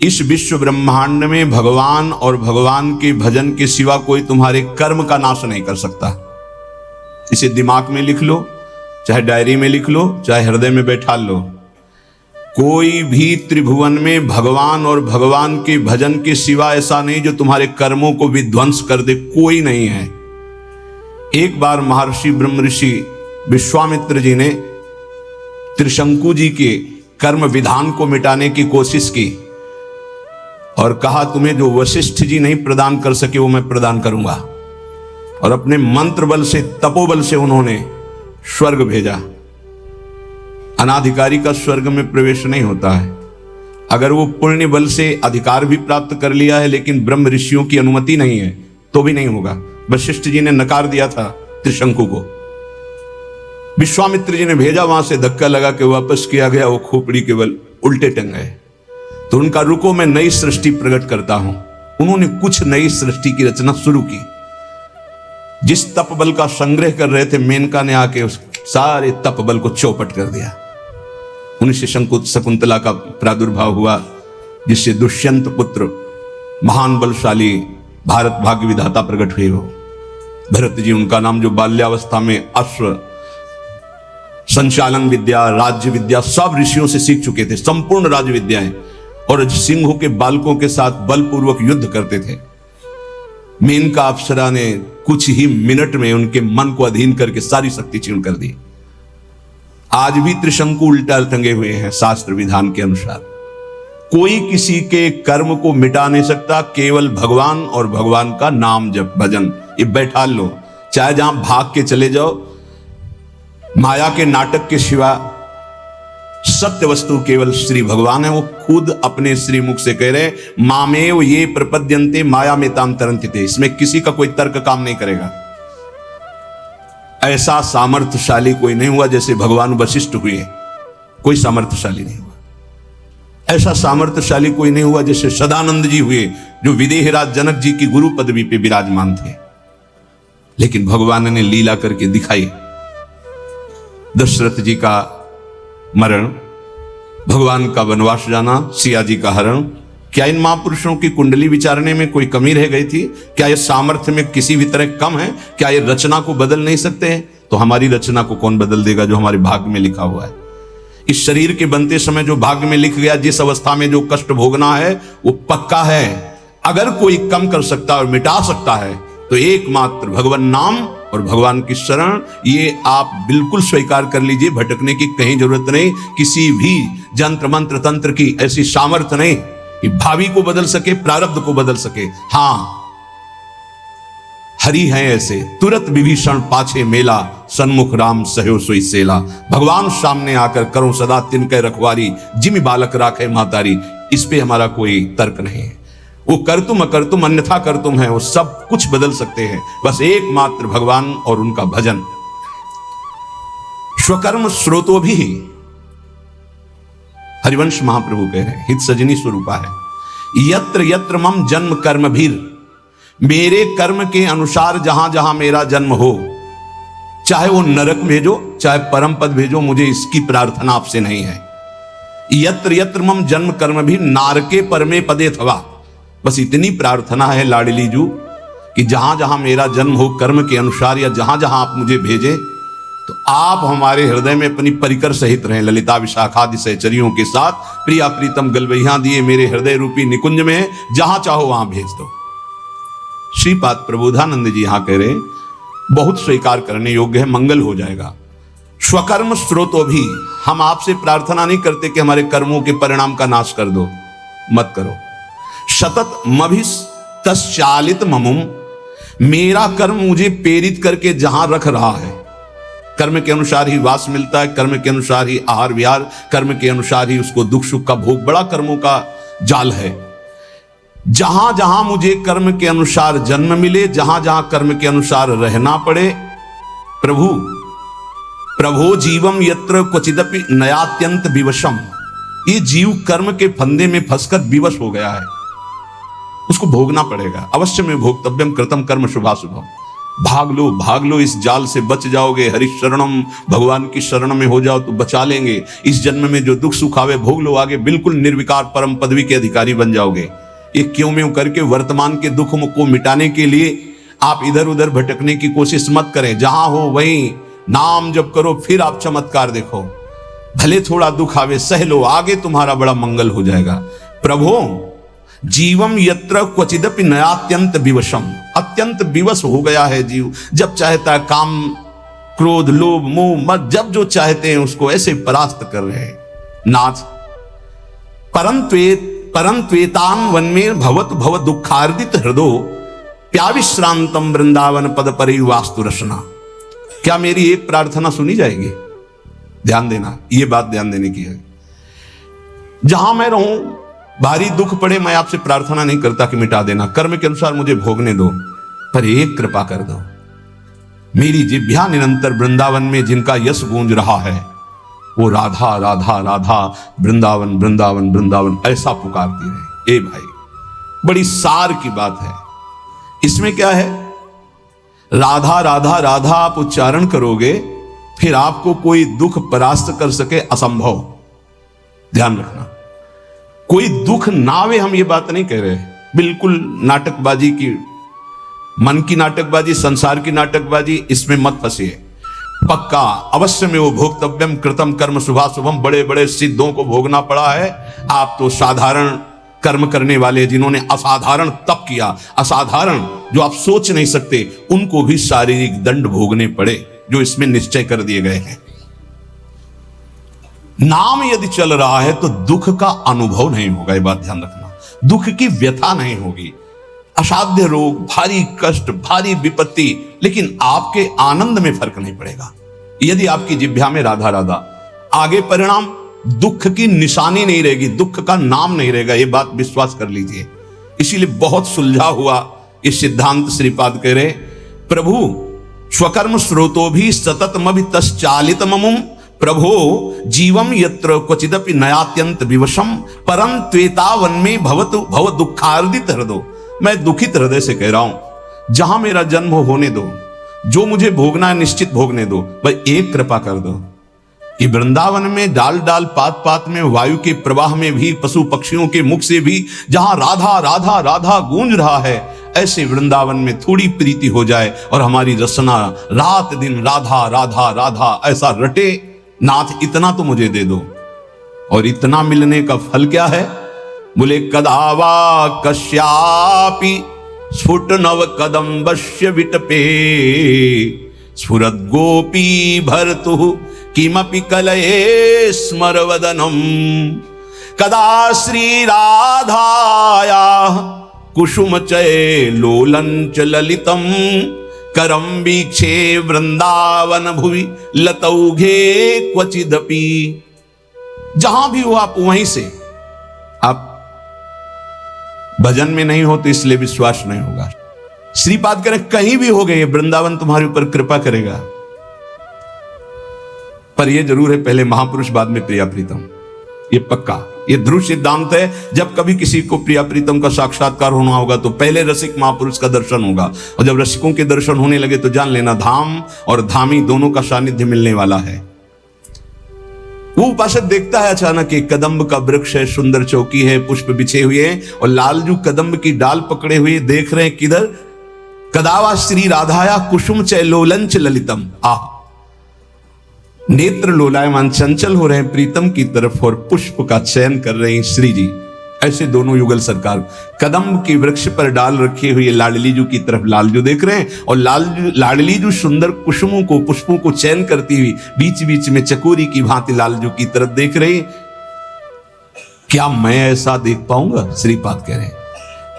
इस विश्व ब्रह्मांड में भगवान और भगवान के भजन के सिवा कोई तुम्हारे कर्म का नाश नहीं कर सकता। इसे दिमाग में लिख लो, चाहे डायरी में लिख लो, चाहे हृदय में बैठा लो। कोई भी त्रिभुवन में भगवान और भगवान के भजन के सिवा ऐसा नहीं जो तुम्हारे कर्मों को विध्वंस कर दे, कोई नहीं है। एक बार महर्षि ब्रह्म ऋषि विश्वामित्र जी ने त्रिशंकु जी के कर्म विधान को मिटाने की कोशिश की और कहा तुम्हें जो वशिष्ठ जी नहीं प्रदान कर सके वो मैं प्रदान करूंगा। और अपने मंत्र बल से, तपोबल से उन्होंने स्वर्ग भेजा। अनाधिकारी का स्वर्ग में प्रवेश नहीं होता है। अगर वो पुण्य बल से अधिकार भी प्राप्त कर लिया है लेकिन ब्रह्म ऋषियों की अनुमति नहीं है तो भी नहीं होगा। वशिष्ठ जी ने नकार दिया था त्रिशंकु को, विश्वामित्र जी ने भेजा, वहां से धक्का लगा के वापस किया गया। वो खोपड़ी के बल उल्टे टंग गए। तो उनका रुको मैं नई सृष्टि प्रकट करता हूं। उन्होंने कुछ नई सृष्टि की रचना शुरू की। जिस तप बल का संग्रह कर रहे थे, मेनका ने आके उस सारे तप बल को चौपट कर दिया। उन्हीं से शकुंतला का प्रादुर्भाव हुआ, जिससे दुष्यंत पुत्र महान बलशाली भारत भाग्य विधाता प्रकट हुए हो। भरत जी, उनका नाम, जो बाल्यावस्था में अश्व संचालन विद्या, राज्य विद्या सब ऋषियों से सीख चुके थे, संपूर्ण राज्य विद्याएं, और सिंहों के बालकों के साथ बलपूर्वक युद्ध करते थे। मेनका अप्सरा ने कुछ ही मिनट में उनके मन को अधीन करके सारी शक्ति छीन कर दी। आज भी त्रिशंकु उल्टा टंगे हुए हैं शास्त्र विधान के अनुसार। कोई किसी के कर्म को मिटा नहीं सकता, केवल भगवान और भगवान का नाम जप भजन ये बैठा लो। चाहे जहां भाग के चले जाओ, माया के नाटक के सिवा सत्य वस्तु केवल श्री भगवान है। वो खुद अपने श्री मुख से कह रहे, मामेव ये प्रपद्यन्ते माया में ताम तरन्ति। इसमें किसी का कोई तर्क काम नहीं करेगा। ऐसा सामर्थ्यशाली कोई नहीं हुआ जैसे भगवान वशिष्ठ हुए, कोई सामर्थ्यशाली नहीं हुआ। ऐसा सामर्थ्यशाली कोई नहीं हुआ जैसे सदानंद जी हुए, जो विदेहराज जनक जी की गुरु पदवी पे विराजमान थे। लेकिन भगवान ने लीला करके दिखाई। दशरथ जी का मरण, भगवान का वनवास जाना, सिया जी का हरण, क्या इन महापुरुषों की कुंडली विचारने में कोई कमी रह गई थी? क्या ये सामर्थ्य में किसी भी तरह कम है? क्या ये रचना को बदल नहीं सकते हैं? तो हमारी रचना को कौन बदल देगा जो हमारे भाग्य में लिखा हुआ है? इस शरीर के बनते समय जो भाग्य में लिख गया, जिस अवस्था में जो कष्ट भोगना है वो पक्का है। अगर कोई कम कर सकता है और मिटा सकता है तो एकमात्र भगवान नाम और भगवान की शरण, ये आप बिल्कुल स्वीकार कर लीजिए। भटकने की कहीं जरूरत नहीं। किसी भी जंत्र मंत्र तंत्र की ऐसी सामर्थ्य नहीं कि भावी को बदल सके, प्रारब्ध को बदल सके। हां, हरि हैं ऐसे, तुरंत विभीषण पाछे मेला, सन्मुख राम सहयो सोई सेला। भगवान सामने आकर करो सदा तिनके रखवारी, जिमि बालक राखे मातारी। इस पे हमारा कोई तर्क नहीं है। वो करतुम अकर्तुम अन्यथा करतुम है, वो सब कुछ बदल सकते हैं। बस एकमात्र भगवान और उनका भजन। स्वकर्म स्रोतो भी, हरिवंश महाप्रभु कह रहे हैं, हित सजनी स्वरूपा है। यत्र यत्र मम जन्म कर्म भीर, मेरे कर्म के अनुसार जहां जहां मेरा जन्म हो, चाहे वो नरक भेजो चाहे परम पद भेजो, मुझे इसकी प्रार्थना आपसे नहीं है। यत्र यत्र मम जन्म कर्म भी नारके परमे पदे थवा, बस इतनी प्रार्थना है लाडली जू कि जहां जहां मेरा जन्म हो कर्म के अनुसार, या जहां जहां आप मुझे भेजें, तो आप हमारे हृदय में अपनी परिकर सहित रहें। ललिता विशाखादि सहचरियों के साथ प्रिया प्रीतम गलवैया दिए मेरे हृदय रूपी निकुंज में, जहां चाहो वहां भेज दो। श्रीपाद प्रबोधानंद जी यहां कह रहे, बहुत स्वीकार करने योग्य है, मंगल हो जाएगा। स्वकर्म स्रोतो भी, हम आपसे प्रार्थना नहीं करते कि हमारे कर्मों के परिणाम का नाश कर दो, मत करो। सतत मभिस्तश्चालित ममुम, मेरा कर्म मुझे प्रेरित करके जहां रख रहा है, कर्म के अनुसार ही वास मिलता है, कर्म के अनुसार ही आहार विहार, कर्म के अनुसार ही उसको दुख सुख का भोग, बड़ा कर्मों का जाल है। जहां जहां मुझे कर्म के अनुसार जन्म मिले, जहां जहां कर्म के अनुसार रहना पड़े, प्रभु प्रभो जीवम यत्र क्वचिदपि नयात्यंत विवशम, ये जीव कर्म के फंदे में फंसकर विवश हो गया है, उसको भोगना पड़ेगा। अवश्य में भोक्तव्यम कृतम कर्म शुभाशुभम, भाग लो, इस जाल से बच जाओगे। हरि शरणम, भगवान की शरण में हो जाओ तो बचा लेंगे। इस जन्म में जो दुख सुख आवे भोग लो, आगे बिल्कुल निर्विकार परम पदवी के अधिकारी बन जाओगे। ये क्यों में करके वर्तमान के दुख को मिटाने के लिए आप इधर उधर भटकने की कोशिश मत करें। जहां हो वहीं नाम जप करो, फिर आप चमत्कार देखो। भले थोड़ा दुख आवे सह लो, आगे तुम्हारा बड़ा मंगल हो जाएगा। प्रभु जीवम यत्र क्वचिदपि नयात्यंत विवशम, अत्यंत विवश हो गया है जीव। जब चाहता है काम क्रोध लोभ मोह मत, जब जो चाहते हैं उसको ऐसे परास्त कर रहे हैं। नाथ परंत्वेतान वन में भवत भव दुखार्दित हृदो प्याविश्रांतम वृंदावन पद परिवास्तु रसना। क्या मेरी एक प्रार्थना सुनी जाएगी? ध्यान देना, यह बात ध्यान देने की है। जहां मैं रहूं, भारी दुख पड़े, मैं आपसे प्रार्थना नहीं करता कि मिटा देना, कर्म के अनुसार मुझे भोगने दो, पर एक कृपा कर दो। मेरी जिह्वा निरंतर वृंदावन में जिनका यश गूंज रहा है, वो राधा राधा राधा वृंदावन वृंदावन वृंदावन ऐसा पुकारती रहे। ए भाई, बड़ी सार की बात है। इसमें क्या है? राधा राधा राधा आप उच्चारण करोगे, फिर आपको कोई दुख परास्त कर सके असंभव। ध्यान रखना, कोई दुख ना आवे, हम ये बात नहीं कह रहे। बिल्कुल नाटकबाजी की, मन की नाटकबाजी, संसार की नाटकबाजी, इसमें मत फंसिए। पक्का अवश्य में वो भोक्तव्यम कृतम कर्म शुभाशुभम, बड़े बड़े सिद्धों को भोगना पड़ा है। आप तो साधारण कर्म करने वाले, जिन्होंने असाधारण तप किया, असाधारण जो आप सोच नहीं सकते, उनको भी शारीरिक दंड भोगने पड़े, जो इसमें निश्चय कर दिए गए हैं। नाम यदि चल रहा है तो दुख का अनुभव नहीं होगा, ये बात ध्यान रखना। दुख की व्यथा नहीं होगी, असाध्य रोग, भारी कष्ट, भारी विपत्ति, लेकिन आपके आनंद में फर्क नहीं पड़ेगा यदि आपकी जिह्वा में राधा राधा। आगे परिणाम दुख की निशानी नहीं रहेगी, दुख का नाम नहीं रहेगा, ये बात विश्वास कर लीजिए। इसीलिए बहुत सुलझा हुआ ये सिद्धांत श्रीपाद कह रहे, प्रभु स्वकर्म स्रोतो भी सततमभि तश्चालित ममुम प्रभो जीवम यत्र क्वचिदपि नयात्यंत विवशम परं त्वेतावन में भवतु भव दुखार्दित हृदय। मैं दुखित हृदय से कह रहा हूं, जहां मेरा जन्म होने दो, जो मुझे भोगना है निश्चित भोगने दो, भाई एक कृपा कर दो कि वृंदावन में डाल डाल पात पात में, वायु के प्रवाह में भी, पशु पक्षियों के मुख से भी जहां राधा राधा राधा गूंज रहा है, ऐसे वृंदावन में थोड़ी प्रीति हो जाए और हमारी रसना रात दिन राधा राधा राधा ऐसा रटे। नाथ इतना तो मुझे दे दो। और इतना मिलने का फल क्या है? बोले कदावा कश्यापि स्फुट नव कदम्बस्य विटपे स्फुरद गोपी भर्तु किमपि कलये स्मरवदनम कदा श्री राधाया कुसुम चय लोलंच ललितम करम वीक्षे वृंदावन भुवि लतौघे क्वचिदपि। जहां भी हो आप वहीं से, आप भजन में नहीं हो तो इसलिए विश्वास नहीं होगा। श्रीपाद करें कहीं भी हो गए, वृंदावन तुम्हारे ऊपर कृपा करेगा। पर यह जरूर है, पहले महापुरुष बाद में प्रिया प्रीतम, ये पक्का, ये ध्रुव सिद्धांत है। जब कभी किसी को प्रिया प्रीतम का साक्षात्कार होना होगा तो पहले रसिक महापुरुष का दर्शन होगा, और जब रसिकों के दर्शन होने लगे तो जान लेना धाम और धामी दोनों का सानिध्य मिलने वाला है। वो उपासक देखता है अचानक एक कदम्ब का वृक्ष है, सुंदर चौकी है, पुष्प बिछे हुए हैं, और लालजू कदम्ब की डाल पकड़े हुए देख रहे हैं किधर? कदावा श्री राधाया कुसुम चय लोलंच ललितम। नेत्र लोलायमान चंचल हो रहे हैं प्रीतम की तरफ और पुष्प का चयन कर रहे हैं श्री जी। ऐसे दोनों युगल सरकार कदम्ब के वृक्ष पर डाल रखे हुए लाडलीजू की तरफ लालजू देख रहे हैं, और लाडलीजू सुंदर कुसुमों को, पुष्पों को चयन करती हुई बीच बीच में चकोरी की भांति लालजू की तरफ देख रहे। क्या मैं ऐसा देख पाऊंगा? श्रीपाद कह रहे हैं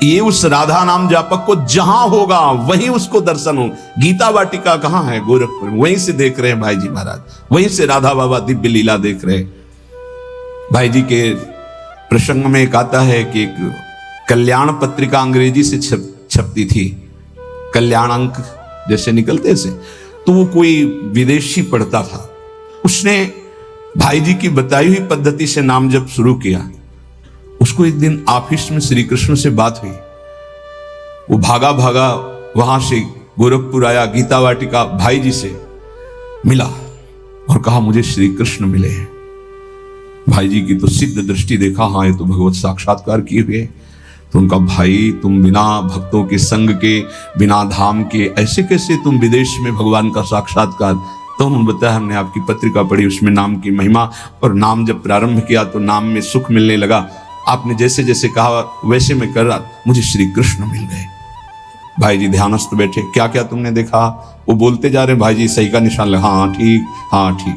ये उस राधा नाम जापक को जहां होगा वहीं उसको दर्शन हो। गीता वाटिका कहां है? गोरखपुर, वहीं से देख रहे हैं भाई जी महाराज, वहीं से राधा बाबा दिव्य लीला देख रहे हैं। भाई जी के प्रसंग में एक आता है कि एक कल्याण पत्रिका अंग्रेजी से छपती थी, कल्याण अंक जैसे निकलते से, तो वो कोई विदेशी पढ़ता था, उसने भाई जी की बताई हुई पद्धति से नाम जप शुरू किया। उसको एक दिन ऑफिस में श्री कृष्ण से बात हुई, वो भागा भागा वहां से गोरखपुर आया, गीता वाटिका भाई जी से मिला और कहा मुझे श्री कृष्ण मिले हैं। भाई जी की तो सिद्ध दृष्टि, देखा हाँ ये तो भगवत साक्षात्कार किए हुए। तो उनका भाई तुम बिना भक्तों के संग के, बिना धाम के ऐसे कैसे तुम विदेश में भगवान का साक्षात्कार? तो उन्होंने बताया हमने आपकी पत्रिका पढ़ी, उसमें नाम की महिमा, और नाम जब प्रारंभ किया तो नाम में सुख मिलने लगा। आपने जैसे जैसे कहा वैसे मैं कर रहा, मुझे श्री कृष्ण मिल गए। भाई जी ध्यानस्थ बैठे, क्या क्या तुमने देखा? वो बोलते जा रहे, भाई जी सही का निशान लगा, हाँ ठीक, हाँ ठीक।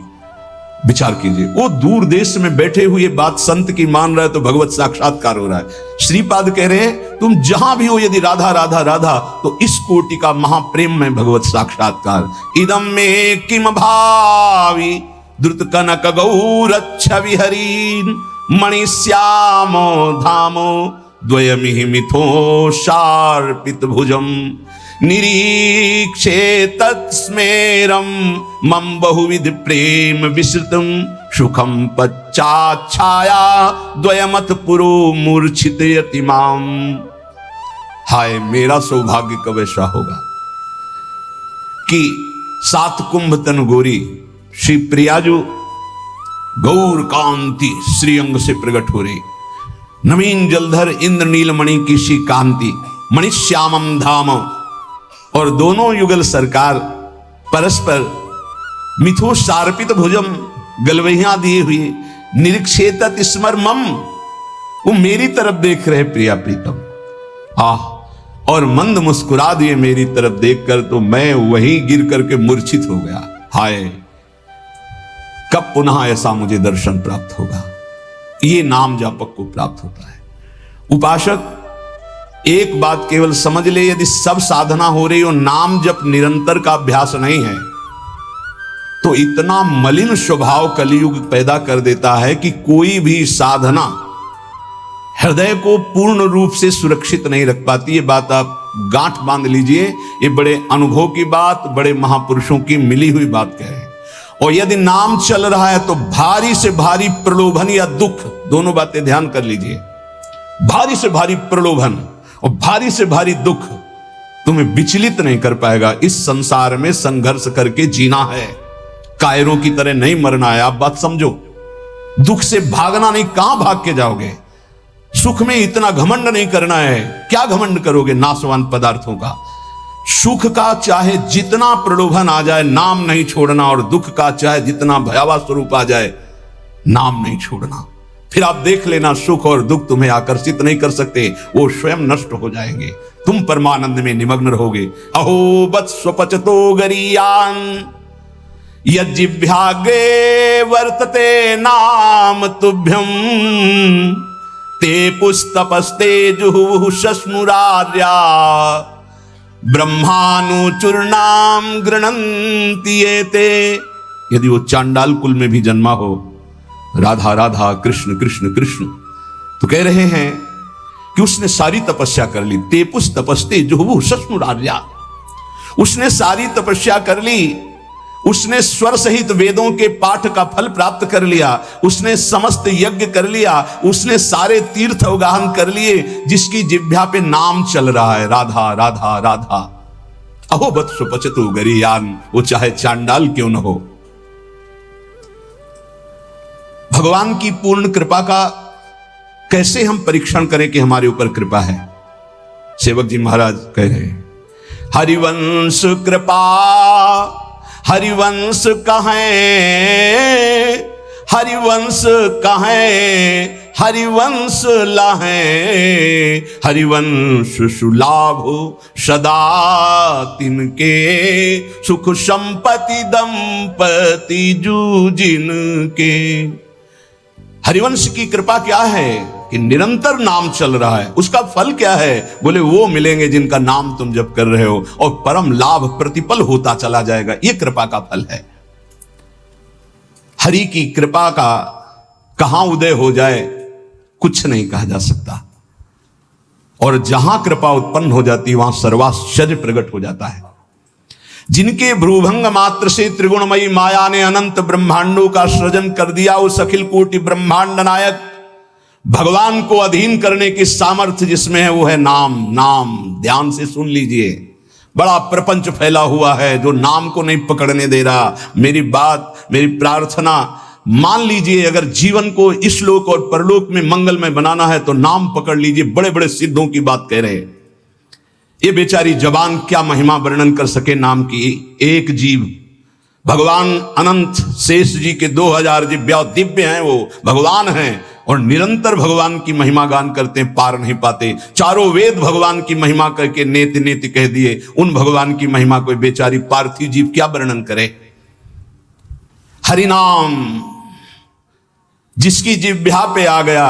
विचार कीजिए, वो दूर देश में बैठे हुए बात संत की मान रहा है तो भगवत साक्षात्कार हो रहा है। श्रीपाद कह रहे हैं तुम जहां भी हो यदि राधा राधा राधा, तो इस कोटि का महाप्रेम में भगवत साक्षात्कार। इदम में किम भावी द्रुत कनक गौरच्छ विहरीन मणिश्यामो धामो द्वयमिहि मिथो शार्पित भुजम निरीक्षे तत्स्मेरम मम बहुविध प्रेम विसृतम सुखम पच्चाच्छाया द्वयमथ पुरो मूर्छित यतिमाम। हाय मेरा सौभाग्य कब ऐसा होगा कि 7 कुंभ तन गोरी श्री प्रियाजू गौर कांति श्रीअंग से प्रकट हो रही, नवीन जलधर इंद्र नीलमणि की सी कांति, मणिश्यामम धाम, और दोनों युगल सरकार परस्पर मिथो शार्पित भुजम, गलवहियां दिए हुए, निरीक्षेतत स्मरमम, वो मेरी तरफ देख रहे प्रिया प्रीतम। आह, और मंद मुस्कुरा दिए मेरी तरफ देखकर, तो मैं वहीं गिर करके मूर्छित हो गया। हाय कब पुनः ऐसा मुझे दर्शन प्राप्त होगा? ये नाम जापक को प्राप्त होता है। उपासक एक बात केवल समझ ले, यदि सब साधना हो रही हो, नाम जप निरंतर का अभ्यास नहीं है, तो इतना मलिन स्वभाव कलयुग पैदा कर देता है कि कोई भी साधना हृदय को पूर्ण रूप से सुरक्षित नहीं रख पाती। ये बात आप गांठ बांध लीजिए, ये बड़े अनुभव की बात, बड़े महापुरुषों की मिली हुई बात कह रहे हैं। और यदि नाम चल रहा है तो भारी से भारी प्रलोभन या दुख, दोनों बातें ध्यान कर लीजिए। भारी से भारी प्रलोभन और भारी से भारी दुख तुम्हें विचलित नहीं कर पाएगा। इस संसार में संघर्ष करके जीना है, कायरों की तरह नहीं मरना है। आप बात समझो, दुख से भागना नहीं, कहां भाग के जाओगे? सुख में इतना घमंड नहीं करना है, क्या घमंड करोगे नाशवान पदार्थों का? सुख का चाहे जितना प्रलोभन आ जाए नाम नहीं छोड़ना, और दुख का चाहे जितना भयावह स्वरूप आ जाए नाम नहीं छोड़ना। फिर आप देख लेना, सुख और दुख तुम्हें आकर्षित नहीं कर सकते, वो स्वयं नष्ट हो जाएंगे, तुम परमानंद में निमग्न रहोगे। अहो वत्स्वपचतो गरीयान यज्जिह्वाग्रे वर्तते नाम तुभ्यम ते पुस्तपस्ते जुहुः शश्नुरार्या ब्रह्मानुचूर्णाम गृणन्ति एते। यदि वो चांडाल कुल में भी जन्मा हो, राधा राधा कृष्ण कृष्ण कृष्ण, तो कह रहे हैं कि उसने सारी तपस्या कर ली। तेपुस तपस्ते जुहुः शश्नुरार्या, उसने सारी तपस्या कर ली, उसने स्वर सहित वेदों के पाठ का फल प्राप्त कर लिया, उसने समस्त यज्ञ कर लिया, उसने सारे तीर्थ अवगाहन कर लिए, जिसकी जिह्वा पे नाम चल रहा है राधा राधा राधा। अहो वत्स्वपचतो गरीयान, वो चाहे चांडाल क्यों न हो। भगवान की पूर्ण कृपा का कैसे हम परीक्षण करें कि हमारे ऊपर कृपा है? सेवक जी महाराज कह रहे हैं, हरिवंश कृपा हरिवंश कहें, हरिवंश कहें, हरिवंश लहें, हरिवंश सुलाभो सदा तिनके, सुख संपत्ति दंपति जूजिन के। हरिवंश की कृपा क्या है कि निरंतर नाम चल रहा है। उसका फल क्या है? बोले वो मिलेंगे जिनका नाम तुम जप कर रहे हो, और परम लाभ प्रतिपल होता चला जाएगा। ये कृपा का फल है। हरि की कृपा का कहां उदय हो जाए कुछ नहीं कहा जा सकता, और जहां कृपा उत्पन्न हो जाती वहां सर्वाश्चर्य प्रकट हो जाता है। जिनके भ्रूभंग मात्र से त्रिगुणमयी माया ने अनंत ब्रह्मांडों का सृजन कर दिया, उस अखिल कोटि ब्रह्मांड नायक भगवान को अधीन करने की सामर्थ्य जिसमें है वो है नाम। नाम ध्यान से सुन लीजिए, बड़ा प्रपंच फैला हुआ है जो नाम को नहीं पकड़ने दे रहा। मेरी बात, मेरी प्रार्थना, मान लीजिए अगर जीवन को इस लोक और परलोक में मंगलमय बनाना है तो नाम पकड़ लीजिए। बड़े बड़े सिद्धों की बात कह रहे हैं। ये बेचारी जबान क्या महिमा वर्णन कर सके नाम की। एक जीव, भगवान अनंत शेष जी के 2000 जिब्या दिव्य हैं, वो भगवान हैं और निरंतर भगवान की महिमा गान करते हैं, पार नहीं पाते। चारों वेद भगवान की महिमा करके नेति नेति कह दिए। उन भगवान की महिमा कोई बेचारी पार्थिव जीव क्या वर्णन करे। हरि नाम जिसकी जिह्वा पे आ गया,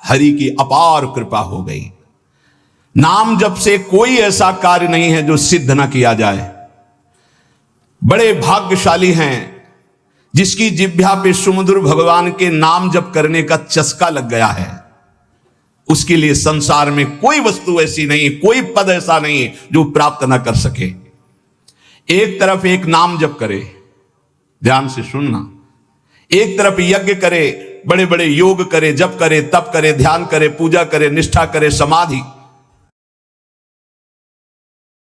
हरि की अपार कृपा हो गई। नाम जप से कोई ऐसा कार्य नहीं है जो सिद्ध ना किया जाए। बड़े भाग्यशाली हैं जिसकी जिह्वा पे सुमधुर भगवान के नाम जप करने का चस्का लग गया है। उसके लिए संसार में कोई वस्तु ऐसी नहीं, कोई पद ऐसा नहीं जो प्राप्त ना कर सके। एक तरफ एक नाम जप करे, ध्यान से सुनना, एक तरफ यज्ञ करे, बड़े बड़े योग करे, जप करे, तप करे, ध्यान करे, पूजा करे, निष्ठा करे, समाधि